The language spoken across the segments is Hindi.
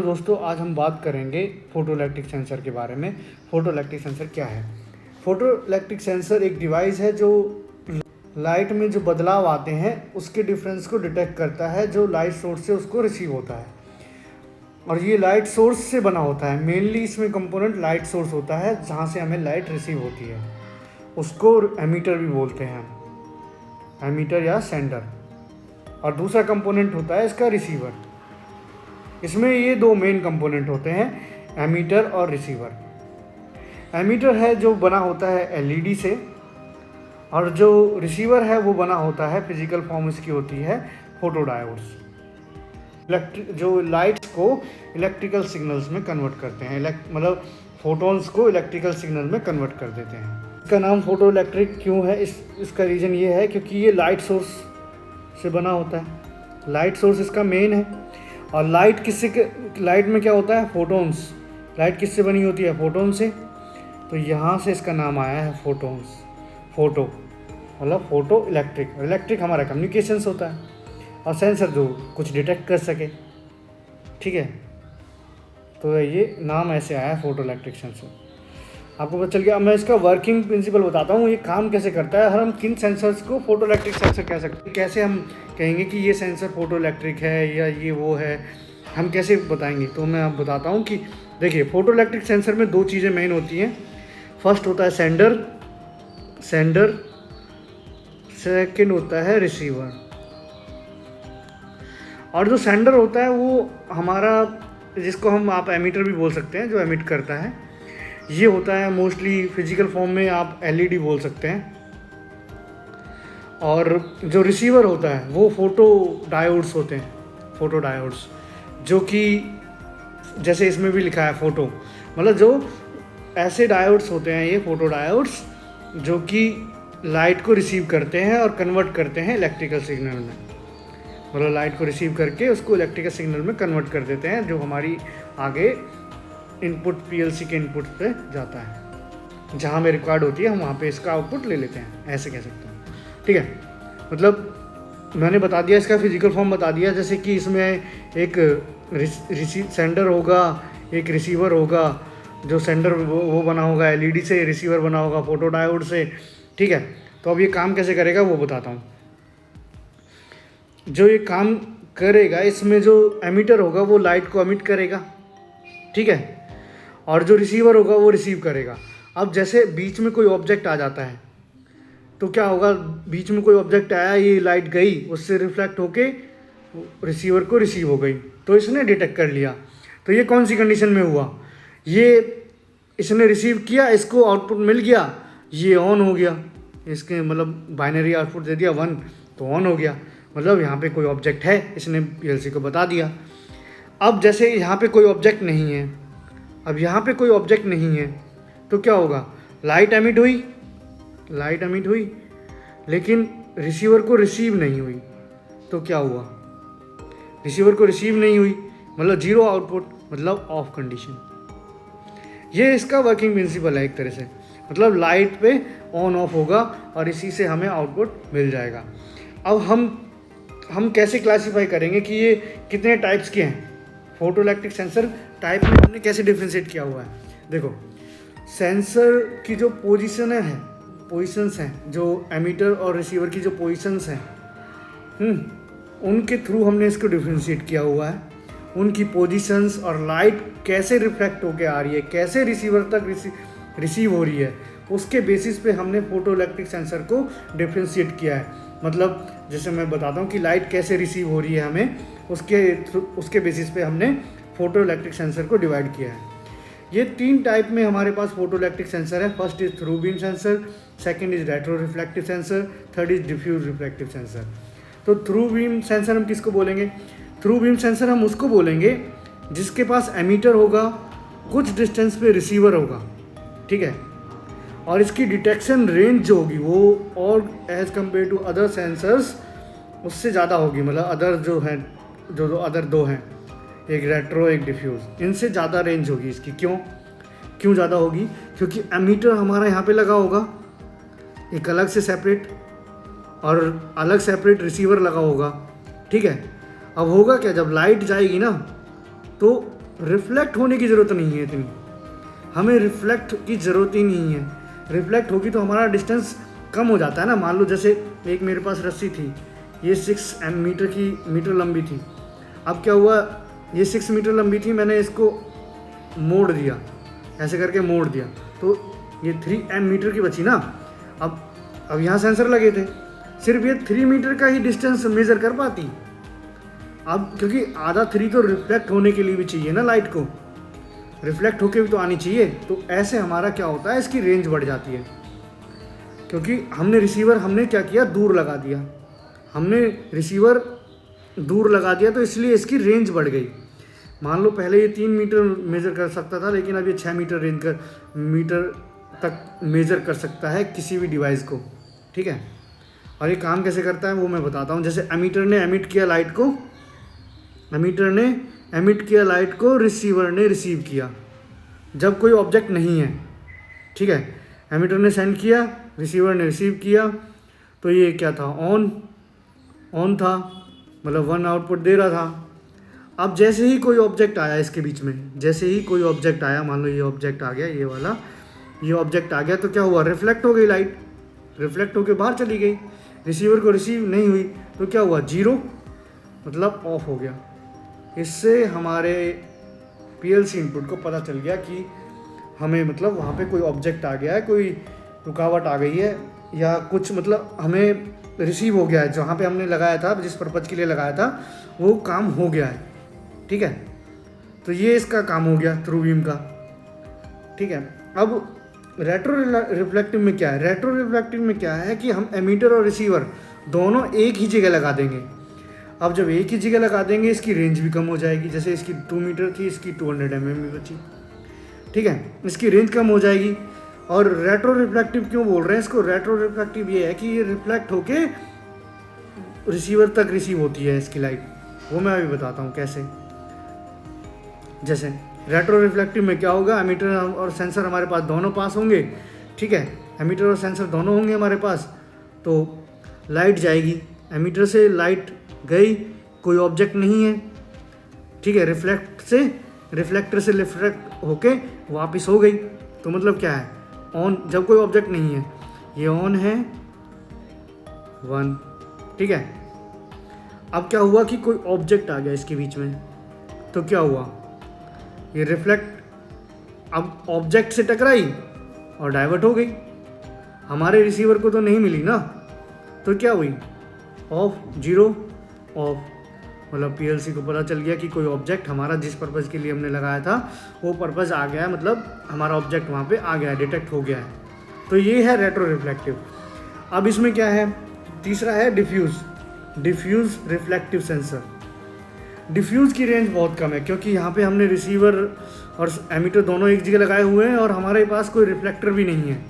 दोस्तों आज हम बात करेंगे फोटोइलेक्ट्रिक सेंसर के बारे में। फोटोइलेक्ट्रिक सेंसर क्या है? फोटोइलेक्ट्रिक सेंसर एक डिवाइस है जो लाइट में जो बदलाव आते हैं उसके डिफरेंस को डिटेक्ट करता है, जो लाइट सोर्स से उसको रिसीव होता है। और ये लाइट सोर्स से बना होता है। मेनली इसमें कंपोनेंट लाइट सोर्स होता है जहाँ से हमें लाइट रिसीव होती है, उसको एमीटर भी बोलते हैं, एमीटर या सेंडर। और दूसरा कंपोनेंट होता है इसका रिसीवर। इसमें ये दो मेन कंपोनेंट होते हैं, एमीटर और रिसीवर। एमीटर है जो बना होता है एलईडी से, और जो रिसीवर है वो बना होता है, फिजिकल फॉर्म इसकी होती है फोटोडायोड्स। जो लाइट्स को इलेक्ट्रिकल सिग्नल्स में कन्वर्ट करते हैं, मतलब फोटोन्स को इलेक्ट्रिकल सिग्नल में कन्वर्ट कर देते हैं। इसका नाम फोटो इलेक्ट्रिक क्यों है? इसका रीज़न ये है क्योंकि ये लाइट सोर्स से बना होता है। लाइट सोर्स इसका मेन है। और लाइट में क्या होता है? फोटोन्स। लाइट किससे बनी होती है? फोटोन से। तो यहाँ से इसका नाम आया है फोटोन्स। फोटो मतलब फोटो इलेक्ट्रिक। इलेक्ट्रिक हमारा कम्युनिकेशंस होता है, और सेंसर जो कुछ डिटेक्ट कर सके। ठीक है, तो ये नाम ऐसे आया है फोटो इलेक्ट्रिक सेंसर। आपको पता चल गया। अब मैं इसका वर्किंग प्रिंसिपल बताता हूँ, ये काम कैसे करता है। हम किन सेंसर्स को फोटो इलेक्ट्रिक सेंसर कह सकते हैं, कैसे हम कहेंगे कि ये सेंसर फोटो इलेक्ट्रिक है या ये वो है, हम कैसे बताएंगे? तो मैं आप बताता हूँ कि देखिए, फोटो इलेक्ट्रिक सेंसर में दो चीज़ें मेन होती हैं। फर्स्ट होता है सेंडर, सेकेंड होता है रिसीवर। और जो सेंडर होता है वो हमारा, जिसको आप एमीटर भी बोल सकते हैं, जो एमिट करता है, ये होता है मोस्टली फिजिकल फॉर्म में आप एलईडी बोल सकते हैं। और जो रिसीवर होता है वो फोटो डायोड्स होते हैं, फोटो डायोड्स, जो कि जैसे इसमें भी लिखा है फोटो, मतलब जो ऐसे डायोड्स होते हैं, ये फोटो डायोड्स, जो कि लाइट को रिसीव करते हैं और कन्वर्ट करते हैं इलेक्ट्रिकल सिग्नल में। मतलब लाइट को रिसीव करके उसको इलेक्ट्रिकल सिग्नल में कन्वर्ट कर देते हैं, जो हमारी आगे इनपुट पीएलसी के इनपुट पे जाता है। जहाँ में रिक्वायर्ड होती है हम वहाँ पे इसका आउटपुट ले लेते हैं, ऐसे कह सकते हैं। ठीक है, मतलब मैंने बता दिया, इसका फिजिकल फॉर्म बता दिया। जैसे कि इसमें एक सेंडर होगा, एक रिसीवर होगा। जो सेंडर वो बना होगा एलईडी से, रिसीवर बना होगा फोटो डायोड से। ठीक है, तो अब ये काम कैसे करेगा वो बताता हूँ। जो ये काम करेगा, इसमें जो एमीटर होगा वो लाइट को एमिट करेगा, ठीक है, और जो रिसीवर होगा वो रिसीव करेगा। अब जैसे बीच में कोई ऑब्जेक्ट आ जाता है तो क्या होगा? बीच में कोई ऑब्जेक्ट आया, ये लाइट गई, उससे रिफ्लेक्ट होके रिसीवर को रिसीव हो गई, तो इसने डिटेक्ट कर लिया। तो ये कौन सी कंडीशन में हुआ? ये इसने रिसीव किया, इसको आउटपुट मिल गया, ये ऑन हो गया। इसके मतलब बाइनरी आउटपुट दे दिया 1, तो ऑन हो गया। मतलब यहाँ पे कोई ऑब्जेक्ट है, इसने पीएलसी को बता दिया। अब जैसे यहाँ पे कोई ऑब्जेक्ट नहीं है, अब यहाँ पे कोई ऑब्जेक्ट नहीं है तो क्या होगा? लाइट एमिट हुई, लेकिन रिसीवर को रिसीव नहीं हुई। तो क्या हुआ? रिसीवर को रिसीव नहीं हुई मतलब जीरो आउटपुट, मतलब ऑफ कंडीशन। ये इसका वर्किंग प्रिंसिपल है एक तरह से। मतलब लाइट पे ऑन ऑफ होगा और इसी से हमें आउटपुट मिल जाएगा। अब हम कैसे क्लासीफाई करेंगे कि ये कितने टाइप्स के हैं? फोटो इलेक्ट्रिक सेंसर टाइप में हमने कैसे डिफ्रेंशिएट किया हुआ है? देखो, सेंसर की जो पोजीशंस हैं, जो एमीटर और रिसीवर की जो पोजीशंस हैं, उनके थ्रू हमने इसको डिफ्रेंशिएट किया हुआ है। उनकी पोजीशंस और लाइट कैसे रिफ्लेक्ट होके आ रही है, कैसे रिसीवर तक रिसीव हो रही है, उसके बेसिस पे हमने फोटो इलेक्ट्रिक सेंसर को डिफ्रेंशिएट किया है। मतलब जैसे मैं बताता हूँ कि लाइट कैसे रिसीव हो रही है हमें, उसके बेसिस पे हमने फोटो इलेक्ट्रिक सेंसर को डिवाइड किया है। ये 3 टाइप में हमारे पास फोटो इलेक्ट्रिक सेंसर है। First is through beam sensor, second is retro reflective sensor, third is diffuse reflective sensor. तो थ्रू बीम सेंसर हम किसको बोलेंगे? थ्रू बीम सेंसर हम उसको बोलेंगे जिसके पास एमीटर होगा, कुछ डिस्टेंस पे रिसीवर होगा, ठीक है, और इसकी डिटेक्शन रेंज जो होगी वो और as compare to other sensors उससे ज़्यादा होगी। मतलब अदर जो है, जो अदर दो हैं, एक रेट्रो एक डिफ्यूज़, इनसे ज़्यादा रेंज होगी इसकी। क्यों ज़्यादा होगी? क्योंकि एमीटर हमारा यहाँ पे लगा होगा एक अलग से सेपरेट, और अलग सेपरेट रिसीवर लगा होगा, ठीक है। अब होगा क्या, जब लाइट जाएगी ना तो रिफ्लेक्ट होने की ज़रूरत नहीं है इतनी, हमें रिफ्लेक्ट की ज़रूरत ही नहीं है। रिफ्लेक्ट होगी तो हमारा डिस्टेंस कम हो जाता है ना। मान लो जैसे एक मेरे पास रस्सी थी, ये 6 मीटर लंबी थी। अब क्या हुआ, ये 6 मीटर लंबी थी, मैंने इसको मोड़ दिया, ऐसे करके मोड़ दिया, तो ये 3 मीटर की बची ना। अब यहाँ सेंसर लगे थे, सिर्फ ये 3 मीटर का ही डिस्टेंस मेज़र कर पाती। अब क्योंकि आधा 3 तो रिफ्लेक्ट होने के लिए भी चाहिए ना, लाइट को रिफ्लेक्ट होके भी तो आनी चाहिए। तो ऐसे हमारा क्या होता है, इसकी रेंज बढ़ जाती है, क्योंकि हमने क्या किया, दूर लगा दिया, हमने रिसीवर दूर लगा दिया, तो इसलिए इसकी रेंज बढ़ गई। मान लो पहले ये 3 मीटर मेज़र कर सकता था, लेकिन अब ये 6 मीटर तक मेज़र कर सकता है किसी भी डिवाइस को, ठीक है। और ये काम कैसे करता है वो मैं बताता हूँ। जैसे एमीटर ने एमिट किया लाइट को, रिसीवर ने रिसीव किया जब कोई ऑब्जेक्ट नहीं है, ठीक है। एमीटर ने सेंड किया, रिसीवर ने रिसीव किया, तो ये क्या था, ऑन था, मतलब 1 आउटपुट दे रहा था। अब जैसे ही कोई ऑब्जेक्ट आया इसके बीच में, जैसे ही कोई ऑब्जेक्ट आया, मान लो ये ऑब्जेक्ट आ गया, ये ऑब्जेक्ट आ गया, तो क्या हुआ, रिफ्लेक्ट हो गई लाइट, रिफ्लेक्ट होकर बाहर चली गई, रिसीवर को रिसीव नहीं हुई, तो क्या हुआ, 0, मतलब ऑफ हो गया। इससे हमारे पीएलसी इनपुट को पता चल गया कि हमें मतलब वहाँ पे कोई ऑब्जेक्ट आ गया है, कोई रुकावट आ गई है, या कुछ मतलब हमें रिसीव हो गया है, जहाँ पे हमने लगाया था, जिस पर्पज़ के लिए लगाया था वो काम हो गया है, ठीक है। तो ये इसका काम हो गया थ्रू बीम का, ठीक है। अब रेट्रो रिफ्लेक्टिव में क्या है, रेट्रो रिफ्लेक्टिव में क्या है कि हम एमीटर और रिसीवर दोनों एक ही जगह लगा देंगे। अब जब एक ही जगह लगा देंगे, इसकी रेंज भी कम हो जाएगी। जैसे इसकी 2 मीटर थी, इसकी 200 mm बची, ठीक है, इसकी रेंज कम हो जाएगी। और रेट्रो रिफ्लेक्टिव क्यों बोल रहे हैं इसको, रेट्रो रिफ्लेक्टिव ये है कि ये रिफ्लेक्ट होके रिसीवर तक रिसीव होती है इसकी लाइट, वो मैं अभी बताता हूँ कैसे। जैसे रेट्रो रिफ्लेक्टिव में क्या होगा, एमीटर और सेंसर हमारे पास दोनों पास होंगे, ठीक है, एमीटर और सेंसर दोनों होंगे हमारे पास, तो लाइट जाएगी, एमीटर से लाइट गई, कोई ऑब्जेक्ट नहीं है, ठीक है, रिफ्लेक्टर से रिफ्लेक्ट होके वापस हो गई, तो मतलब क्या है, ऑन, जब कोई ऑब्जेक्ट नहीं है, ये ऑन है 1, ठीक है। अब क्या हुआ कि कोई ऑब्जेक्ट आ गया इसके बीच में, तो क्या हुआ, ये रिफ्लेक्ट अब ऑब्जेक्ट से टकराई और डाइवर्ट हो गई, हमारे रिसीवर को तो नहीं मिली ना, तो क्या हुई, ऑफ, 0 ऑफ, मतलब पीएलसी को पता चल गया कि कोई ऑब्जेक्ट हमारा जिस पर्पज़ के लिए हमने लगाया था वो पर्पज़ आ गया है, मतलब हमारा ऑब्जेक्ट वहाँ पे आ गया है, डिटेक्ट हो गया है। तो ये है रेट्रो रिफ्लेक्टिव। अब इसमें क्या है, तीसरा है डिफ्यूज़ रिफ्लेक्टिव सेंसर। डिफ्यूज़ की रेंज बहुत कम है, क्योंकि यहाँ पे हमने रिसीवर और एमीटर दोनों एक जगह लगाए हुए हैं और हमारे पास कोई रिफ्लेक्टर भी नहीं है।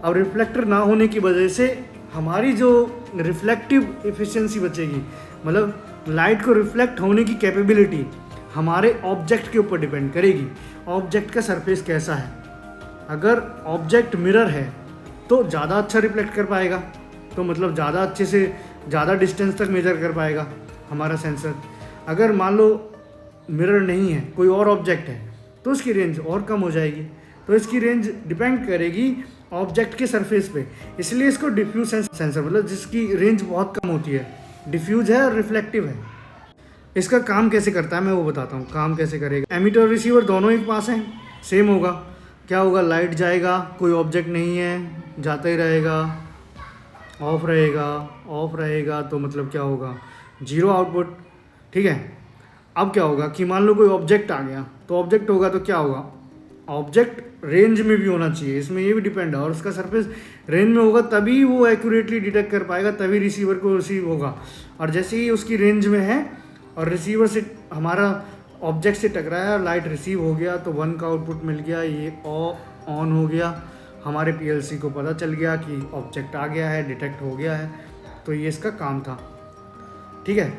अब रिफ्लेक्टर ना होने की वजह से हमारी जो रिफ्लेक्टिव एफिशिएंसी बचेगी, मतलब लाइट को रिफ्लेक्ट होने की कैपेबिलिटी हमारे ऑब्जेक्ट के ऊपर डिपेंड करेगी, ऑब्जेक्ट का सरफेस कैसा है। अगर ऑब्जेक्ट मिरर है तो ज़्यादा अच्छा रिफ्लेक्ट कर पाएगा, तो मतलब ज़्यादा अच्छे से ज़्यादा डिस्टेंस तक मेजर कर पाएगा हमारा सेंसर। अगर मान लो मिरर नहीं है, कोई और ऑब्जेक्ट है, तो उसकी रेंज और कम हो जाएगी। तो इसकी रेंज डिपेंड करेगी ऑब्जेक्ट के सरफेस पे, इसलिए इसको डिफ्यूज सेंसर, मतलब जिसकी रेंज बहुत कम होती है, डिफ्यूज है और रिफ्लेक्टिव है। इसका काम कैसे करता है मैं वो बताता हूँ, काम कैसे करेगा। एमीटर और रिसीवर दोनों एक पास हैं, सेम होगा, क्या होगा, लाइट जाएगा, कोई ऑब्जेक्ट नहीं है, जाता ही रहेगा, ऑफ रहेगा, तो मतलब क्या होगा, 0 आउटपुट, ठीक है। अब क्या होगा कि मान लो कोई ऑब्जेक्ट आ गया, तो ऑब्जेक्ट होगा तो क्या होगा, ऑब्जेक्ट रेंज में भी होना चाहिए, इसमें ये भी डिपेंड है, और उसका सरफेस रेंज में होगा तभी वो एक्यूरेटली डिटेक्ट कर पाएगा, तभी रिसीवर को रिसीव होगा। और जैसे ही उसकी रेंज में है और रिसीवर से हमारा ऑब्जेक्ट से टकराया, लाइट रिसीव हो गया, तो 1 का आउटपुट मिल गया, ये ऑन हो गया, हमारे पीएलसी को पता चल गया कि ऑब्जेक्ट आ गया है, डिटेक्ट हो गया है। तो ये इसका काम था, ठीक है।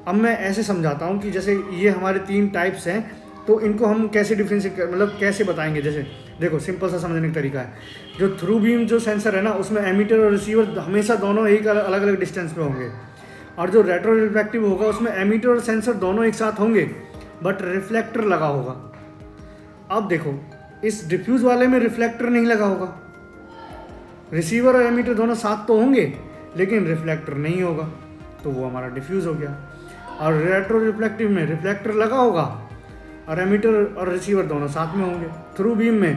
अब मैं ऐसे समझाता हूँ कि जैसे ये हमारे 3 टाइप्स हैं, तो इनको हम कैसे डिफ्रेंशिएट मतलब कैसे बताएंगे। जैसे देखो, सिंपल सा समझने का तरीका है, जो थ्रू बीम जो सेंसर है ना, उसमें एमीटर और रिसीवर हमेशा दोनों एक अलग अलग डिस्टेंस पे होंगे, और जो रेट्रो रिफ्लेक्टिव होगा उसमें एमीटर और सेंसर दोनों एक साथ होंगे, बट रिफ्लेक्टर लगा होगा। अब देखो इस डिफ्यूज वाले में रिफ्लेक्टर नहीं लगा होगा, रिसीवर और एमीटर दोनों साथ तो होंगे लेकिन रिफ्लेक्टर नहीं होगा, तो वो हमारा डिफ्यूज हो गया। और रेट्रो रिफ्लेक्टिव में रिफ्लेक्टर लगा होगा और एमीटर और रिसीवर दोनों साथ में होंगे। थ्रू बीम में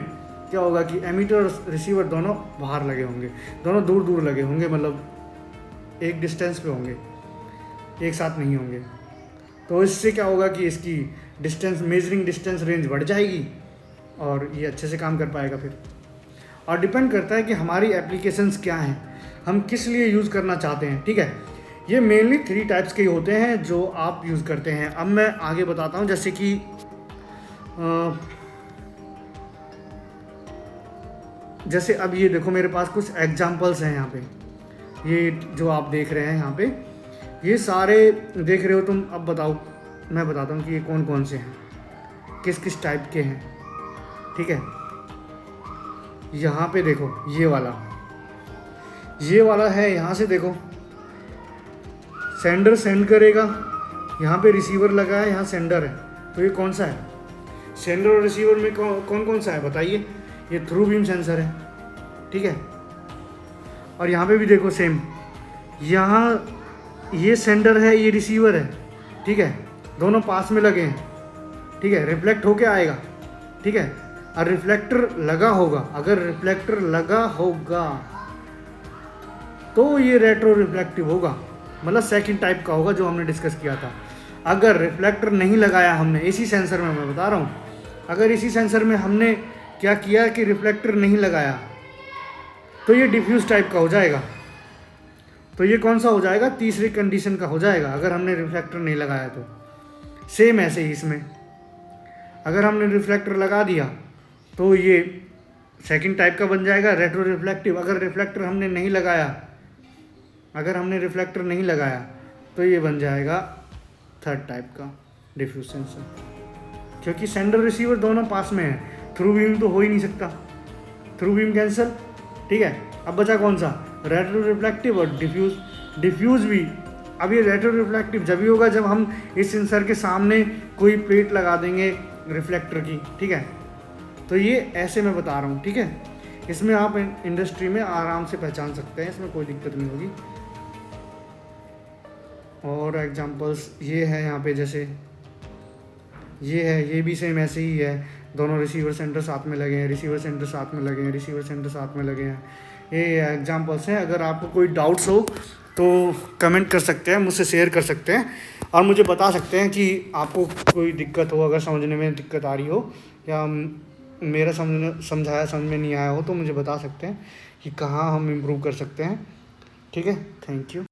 क्या होगा कि एमीटर और रिसीवर दोनों बाहर लगे होंगे, दोनों दूर दूर लगे होंगे, मतलब एक डिस्टेंस पे होंगे, एक साथ नहीं होंगे। तो इससे क्या होगा कि इसकी डिस्टेंस, मेजरिंग डिस्टेंस रेंज बढ़ जाएगी और ये अच्छे से काम कर पाएगा फिर। और डिपेंड करता है कि हमारी एप्लीकेशंस क्या हैं, हम किस लिए यूज़ करना चाहते हैं। ठीक है, ये मेनली 3 टाइप्स के होते हैं जो आप यूज़ करते हैं। अब मैं आगे बताता हूँ, जैसे कि जैसे अब ये देखो मेरे पास कुछ एग्जांपल्स हैं यहाँ पे, ये जो आप देख रहे हैं यहाँ पे, ये सारे देख रहे हो तुम। अब बताओ, मैं बताता हूँ कि ये कौन कौन से हैं, किस किस टाइप के हैं। ठीक है, यहाँ पे देखो ये वाला है, यहाँ से देखो सेंडर सेंड करेगा, यहाँ पे रिसीवर लगा है, यहाँ सेंडर है, तो ये कौन सा है? सेंडर और रिसीवर में कौन कौन सा है बताइए? ये थ्रू बीम सेंसर है। ठीक है, और यहाँ पे भी देखो सेम, यहाँ ये सेंडर है, ये रिसीवर है। ठीक है, दोनों पास में लगे हैं। ठीक है, रिफ्लेक्ट होके आएगा। ठीक है, और रिफ्लेक्टर लगा होगा, अगर रिफ्लेक्टर लगा होगा तो ये रेट्रो रिफ्लेक्टिव होगा, मतलब सेकंड टाइप का होगा जो हमने डिस्कस किया था। अगर रिफ्लेक्टर नहीं लगाया हमने, इसी सेंसर में मैं बता रहा हूँ, अगर इसी सेंसर में हमने क्या किया कि रिफ्लेक्टर नहीं लगाया तो ये डिफ्यूज टाइप का हो जाएगा। तो ये कौन सा हो जाएगा? तीसरी कंडीशन का हो जाएगा, अगर हमने रिफ्लेक्टर नहीं लगाया तो। सेम ऐसे ही इसमें, अगर हमने रिफ्लेक्टर लगा दिया तो ये सेकंड टाइप का बन जाएगा, रेट्रो रिफ्लेक्टिव। अगर रिफ्लेक्टर हमने नहीं लगाया तो ये बन जाएगा थर्ड टाइप का डिफ्यूज सेंसर, क्योंकि सेंडर रिसीवर दोनों पास में है, थ्रू बीम तो हो ही नहीं सकता, थ्रू बीम कैंसिल। ठीक है, अब बचा कौन सा? रेट्रो रिफ्लेक्टिव और डिफ्यूज भी। अब ये रेट्रो रिफ्लेक्टिव जब भी होगा जब हम इस सेंसर के सामने कोई प्लेट लगा देंगे रिफ्लेक्टर की। ठीक है, तो ये ऐसे मैं बता रहा हूँ। ठीक है, इसमें आप इंडस्ट्री में आराम से पहचान सकते हैं, इसमें कोई दिक्कत नहीं होगी। और एग्जांपल्स ये है यहाँ पे, जैसे ये है, ये भी सेम ऐसे ही है, दोनों रिसीवर सेंटर साथ में लगे हैं, रिसीवर सेंटर साथ में लगे हैं, रिसीवर सेंटर साथ में लगे हैं। ये एग्जांपल्स हैं। अगर आपको कोई डाउट्स हो तो कमेंट कर सकते हैं, मुझसे शेयर कर सकते हैं और मुझे बता सकते हैं कि आपको कोई दिक्कत हो, अगर समझने में दिक्कत आ रही हो या मेरा समझाया समझ में नहीं आया हो तो मुझे बता सकते हैं कि कहाँ हम इम्प्रूव कर सकते हैं। ठीक है, थैंक यू।